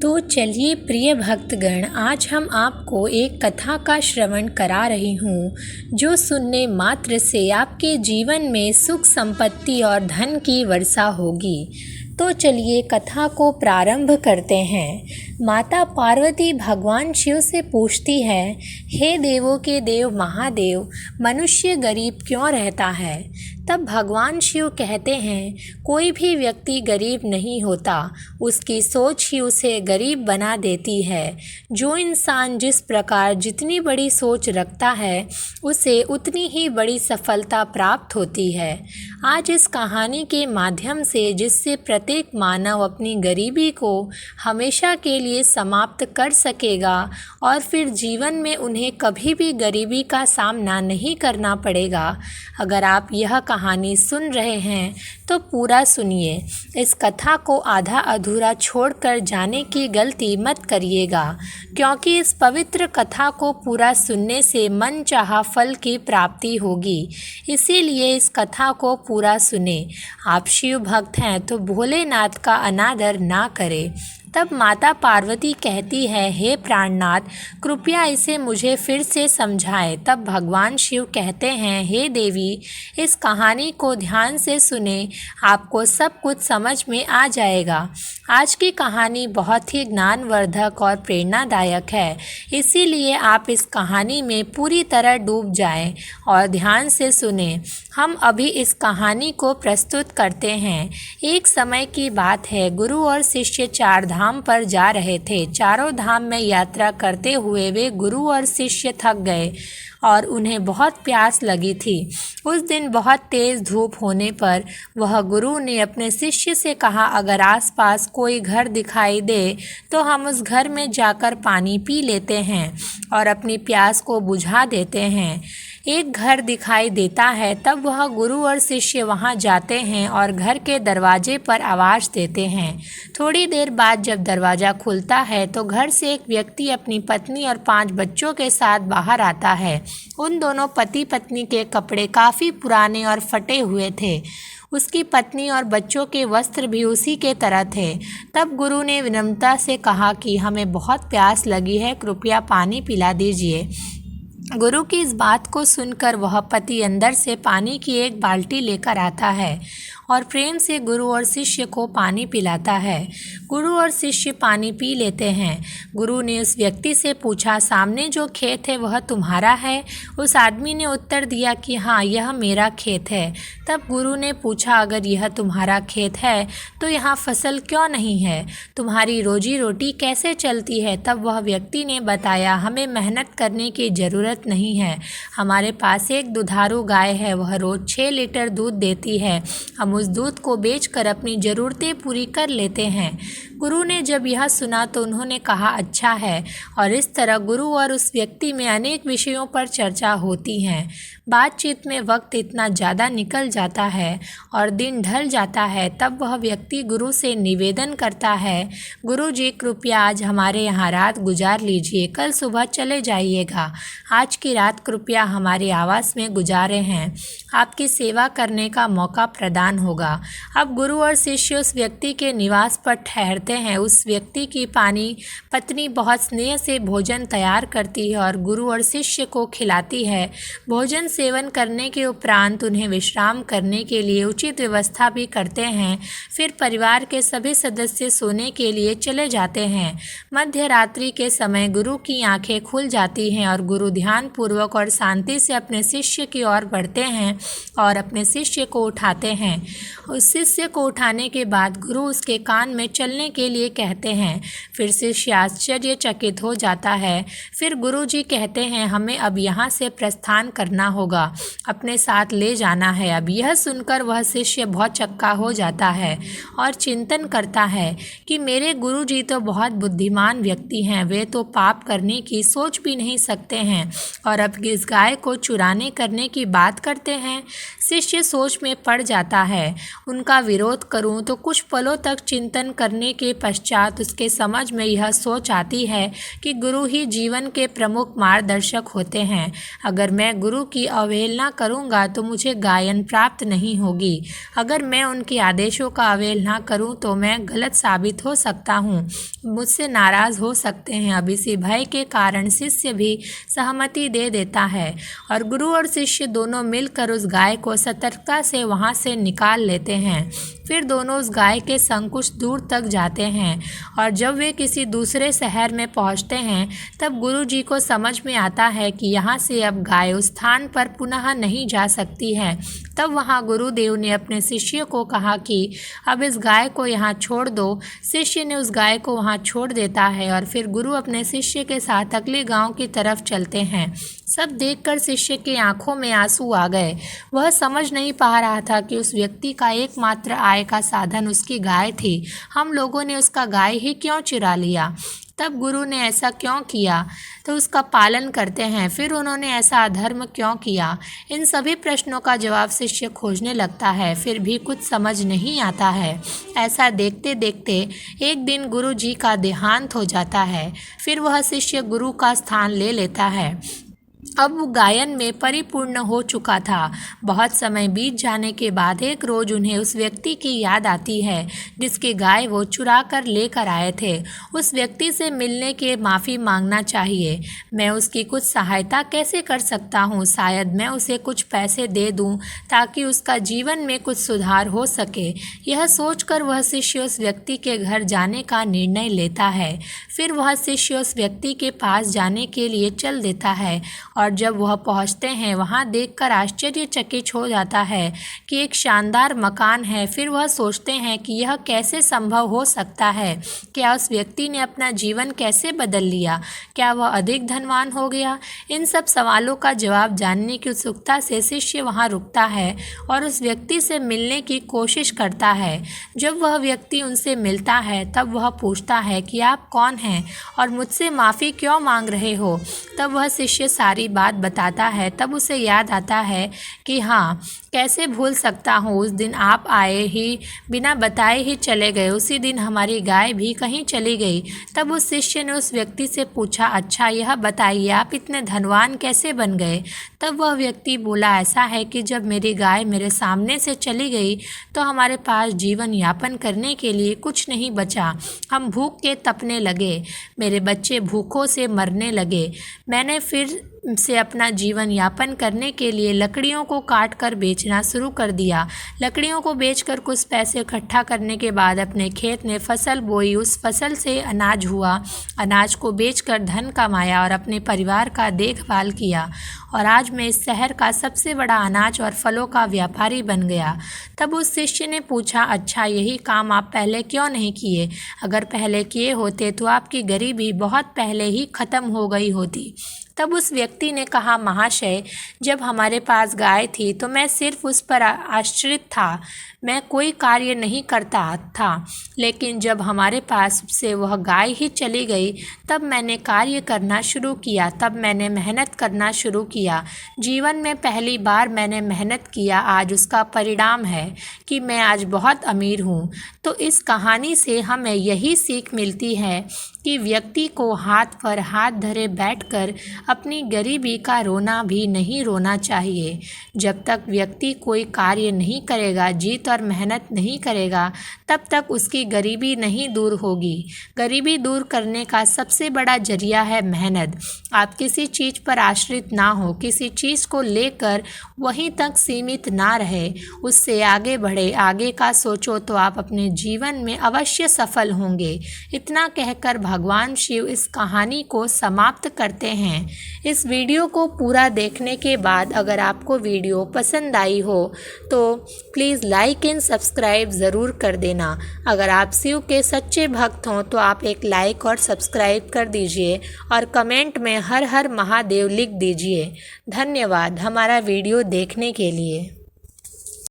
तो चलिए प्रिय भक्तगण, आज हम आपको एक कथा का श्रवण करा रही हूँ जो सुनने मात्र से आपके जीवन में सुख संपत्ति और धन की वर्षा होगी। तो चलिए कथा को प्रारंभ करते हैं। माता पार्वती भगवान शिव से पूछती है, हे देवों के देव महादेव, मनुष्य गरीब क्यों रहता है? तब भगवान शिव कहते हैं, कोई भी व्यक्ति गरीब नहीं होता, उसकी सोच ही उसे गरीब बना देती है। जो इंसान जिस प्रकार जितनी बड़ी सोच रखता है, उसे उतनी ही बड़ी सफलता प्राप्त होती है। आज इस कहानी के माध्यम से जिससे प्रत्येक मानव अपनी गरीबी को हमेशा के लिए समाप्त कर सकेगा और फिर जीवन में उन्हें कभी भी गरीबी का सामना नहीं करना पड़ेगा। अगर आप यह कहानी सुन रहे हैं तो पूरा सुनिए। इस कथा को आधा अधूरा छोड़कर जाने की गलती मत करिएगा, क्योंकि इस पवित्र कथा को पूरा सुनने से मन चाहा फल की प्राप्ति होगी। इसीलिए इस कथा को पूरा सुने। आप शिव भक्त हैं तो भोलेनाथ का अनादर ना करें। तब माता पार्वती कहती है, हे प्राणनाथ, कृपया इसे मुझे फिर से समझाएं। तब भगवान शिव कहते हैं, हे देवी, इस कहानी को ध्यान से सुने, आपको सब कुछ समझ में आ जाएगा। आज की कहानी बहुत ही ज्ञानवर्धक और प्रेरणादायक है, इसीलिए आप इस कहानी में पूरी तरह डूब जाएं और ध्यान से सुने। हम अभी इस कहानी को प्रस्तुत करते हैं। एक समय की बात है, गुरु और शिष्य 4 धाम पर जा रहे थे। चारों धाम में यात्रा करते हुए वे गुरु और शिष्य थक गए और उन्हें बहुत प्यास लगी थी। उस दिन बहुत तेज़ धूप होने पर वह गुरु ने अपने शिष्य से कहा, अगर आसपास कोई घर दिखाई दे तो हम उस घर में जाकर पानी पी लेते हैं और अपनी प्यास को बुझा देते हैं। एक घर दिखाई देता है, तब वह गुरु और शिष्य वहां जाते हैं और घर के दरवाजे पर आवाज़ देते हैं। थोड़ी देर बाद जब दरवाज़ा खुलता है तो घर से एक व्यक्ति अपनी पत्नी और 5 बच्चों के साथ बाहर आता है। उन दोनों पति पत्नी के कपड़े काफ़ी पुराने और फटे हुए थे। उसकी पत्नी और बच्चों के वस्त्र भी उसी के तरह थे। तब गुरु ने विनम्रता से कहा कि हमें बहुत प्यास लगी है, कृपया पानी पिला दीजिए। गुरु की इस बात को सुनकर वह पति अंदर से पानी की एक बाल्टी लेकर आता है और प्रेम से गुरु और शिष्य को पानी पिलाता है। गुरु और शिष्य पानी पी लेते हैं। गुरु ने उस व्यक्ति से पूछा, सामने जो खेत है वह तुम्हारा है? उस आदमी ने उत्तर दिया कि हाँ, यह मेरा खेत है। तब गुरु ने पूछा, अगर यह तुम्हारा खेत है तो यहाँ फसल क्यों नहीं है? तुम्हारी रोजी रोटी कैसे चलती है? तब वह व्यक्ति ने बताया, हमें मेहनत करने की ज़रूरत नहीं है। हमारे पास एक दुधारू गाय है, वह रोज़ 6 लीटर दूध देती है। हम उस दूध को बेचकर अपनी ज़रूरतें पूरी कर लेते हैं। गुरु ने जब यह सुना तो उन्होंने कहा, अच्छा है। और इस तरह गुरु और उस व्यक्ति में अनेक विषयों पर चर्चा होती हैं। बातचीत में वक्त इतना ज़्यादा निकल जाता है और दिन ढल जाता है। तब वह व्यक्ति गुरु से निवेदन करता है, गुरु जी, कृपया आज हमारे यहाँ रात गुजार लीजिए, कल सुबह चले जाइएगा। आज की रात कृपया हमारे आवास में गुजारे हैं, आपकी सेवा करने का मौका प्रदान होगा। अब गुरु और शिष्य उस व्यक्ति के निवास पर ठहरते हैं। उस व्यक्ति की पत्नी बहुत स्नेह से भोजन तैयार करती है और गुरु और शिष्य को खिलाती है। भोजन सेवन करने के उपरांत उन्हें विश्राम करने के लिए उचित व्यवस्था भी करते हैं। फिर परिवार के सभी सदस्य सोने के लिए चले जाते हैं। मध्य रात्रि के समय गुरु की आंखें खुल जाती हैं और गुरु ध्यान पूर्वक और शांति से अपने शिष्य की ओर बढ़ते हैं और अपने शिष्य को उठाते हैं। उस शिष्य को उठाने के बाद गुरु उसके कान में चलने के लिए कहते हैं। फिर शिष्य आश्चर्यचकित हो जाता है। फिर गुरु जी कहते हैं, हमें अब यहाँ से प्रस्थान करना होगा, अपने साथ ले जाना है। अब यह सुनकर वह शिष्य बहुत चक्का हो जाता है और चिंतन करता है कि मेरे गुरु जी तो बहुत बुद्धिमान व्यक्ति हैं, वे तो पाप करने की सोच भी नहीं सकते हैं और अब इस गाय को चुराने करने की बात करते हैं। शिष्य सोच में पड़ जाता है, उनका विरोध करूं तो कुछ पलों तक चिंतन करने के पश्चात उसके समझ में यह सोच आती है कि गुरु ही जीवन के प्रमुख मार्गदर्शक होते हैं। अगर मैं गुरु की अवहेलना करूँगा तो मुझे गायन प्राप्त नहीं होगी। अगर मैं उनके आदेशों का अवहेलना करूँ तो मैं गलत साबित हो सकता हूँ, मुझसे नाराज़ हो सकते हैं। अब इसी भय के कारण शिष्य भी सहमति दे देता है और गुरु और शिष्य दोनों मिलकर उस गाय को सतर्कता से वहाँ से निकाल लेते हैं। फिर दोनों उस गाय के संग कुछ दूर तक जाते हैं और जब वे किसी दूसरे शहर में पहुंचते हैं तब गुरु जी को समझ में आता है कि यहाँ से अब गाय उस स्थान पर पुनः नहीं जा सकती है। तब वहाँ गुरुदेव ने अपने शिष्य को कहा कि अब इस गाय को यहाँ छोड़ दो। शिष्य ने उस गाय को वहाँ छोड़ देता है और फिर गुरु अपने शिष्य के साथ अगले गांव की तरफ चलते हैं। सब देखकर शिष्य की आंखों में आंसू आ गए। वह समझ नहीं पा रहा था कि उस व्यक्ति का एकमात्र आय का साधन उसकी गाय थी। हम लोगों ने उसका गाय ही क्यों चुरा लिया? तब गुरु ने ऐसा क्यों किया? तो उसका पालन करते हैं। फिर उन्होंने ऐसा अधर्म क्यों किया? इन सभी प्रश्नों का जवाब शिष्य खोजने लगता है, फिर भी कुछ समझ नहीं आता है। ऐसा देखते देखते एक दिन गुरु जी का देहांत हो जाता है। फिर वह शिष्य गुरु का स्थान ले लेता है। अब वो गायन में परिपूर्ण हो चुका था। बहुत समय बीत जाने के बाद एक रोज उन्हें उस व्यक्ति की याद आती है जिसकी गाय वो चुरा कर लेकर आए थे। उस व्यक्ति से मिलने के माफ़ी मांगना चाहिए। मैं उसकी कुछ सहायता कैसे कर सकता हूँ? शायद मैं उसे कुछ पैसे दे दूँ ताकि उसका जीवन में कुछ सुधार हो सके। यह सोचकर वह शिष्य उस व्यक्ति के घर जाने का निर्णय लेता है। फिर वह शिष्य उस व्यक्ति के पास जाने के लिए चल देता है और जब वह पहुंचते हैं वहां देखकर आश्चर्यचकित हो जाता है कि एक शानदार मकान है। फिर वह सोचते हैं कि यह कैसे संभव हो सकता है? क्या उस व्यक्ति ने अपना जीवन कैसे बदल लिया? क्या वह अधिक धनवान हो गया? इन सब सवालों का जवाब जानने की उत्सुकता से शिष्य वहां रुकता है और उस व्यक्ति से मिलने की कोशिश करता है। जब वह व्यक्ति उनसे मिलता है तब वह पूछता है कि आप कौन हैं और मुझसे माफ़ी क्यों मांग रहे हो? तब वह शिष्य सारी बात बताता है। तब उसे याद आता है कि हाँ, कैसे भूल सकता हूँ, उस दिन आप आए ही बिना बताए ही चले गए। उसी दिन हमारी गाय भी कहीं चली गई। तब उस शिष्य ने उस व्यक्ति से पूछा, अच्छा यह बताइए आप इतने धनवान कैसे बन गए? तब वह व्यक्ति बोला, ऐसा है कि जब मेरी गाय मेरे सामने से चली गई तो हमारे पास जीवन यापन करने के लिए कुछ नहीं बचा। हम भूख के तपने लगे, मेरे बच्चे भूखों से मरने लगे। मैंने फिर से अपना जीवन यापन करने के लिए लकड़ियों को काट कर बेचना शुरू कर दिया। लकड़ियों को बेचकर कुछ पैसे इकट्ठा करने के बाद अपने खेत में फसल बोई। उस फसल से अनाज हुआ। अनाज को बेचकर धन कमाया और अपने परिवार का देखभाल किया और आज मैं इस शहर का सबसे बड़ा अनाज और फलों का व्यापारी बन गया। तब उस शिष्य ने पूछा, अच्छा यही काम आप पहले क्यों नहीं किए? अगर पहले किए होते तो आपकी गरीबी बहुत पहले ही ख़त्म हो गई होती। तब उस व्यक्ति ने कहा, महाशय जब हमारे पास गाय थी तो मैं सिर्फ उस पर आश्रित था, मैं कोई कार्य नहीं करता था। लेकिन जब हमारे पास से वह गाय ही चली गई तब मैंने कार्य करना शुरू किया, तब मैंने मेहनत करना शुरू किया। जीवन में पहली बार मैंने मेहनत किया। आज उसका परिणाम है कि मैं आज बहुत अमीर हूँ। तो इस कहानी से हमें यही सीख मिलती है कि व्यक्ति को हाथ पर हाथ धरे बैठकर अपनी गरीबी का रोना भी नहीं रोना चाहिए। जब तक व्यक्ति कोई कार्य नहीं करेगा, जीत और मेहनत नहीं करेगा, तब तक उसकी गरीबी नहीं दूर होगी। गरीबी दूर करने का सबसे बड़ा जरिया है मेहनत। आप किसी चीज़ पर आश्रित ना हो, किसी चीज़ को लेकर वहीं तक सीमित ना रहे, उससे आगे बढ़े, आगे का सोचो तो आप अपने जीवन में अवश्य सफल होंगे। इतना कहकर भगवान शिव इस कहानी को समाप्त करते हैं। इस वीडियो को पूरा देखने के बाद अगर आपको वीडियो पसंद आई हो तो प्लीज़ लाइक एंड सब्सक्राइब ज़रूर कर देना। अगर आप शिव के सच्चे भक्त हों तो आप एक लाइक और सब्सक्राइब कर दीजिए और कमेंट में हर हर महादेव लिख दीजिए। धन्यवाद हमारा वीडियो देखने के लिए।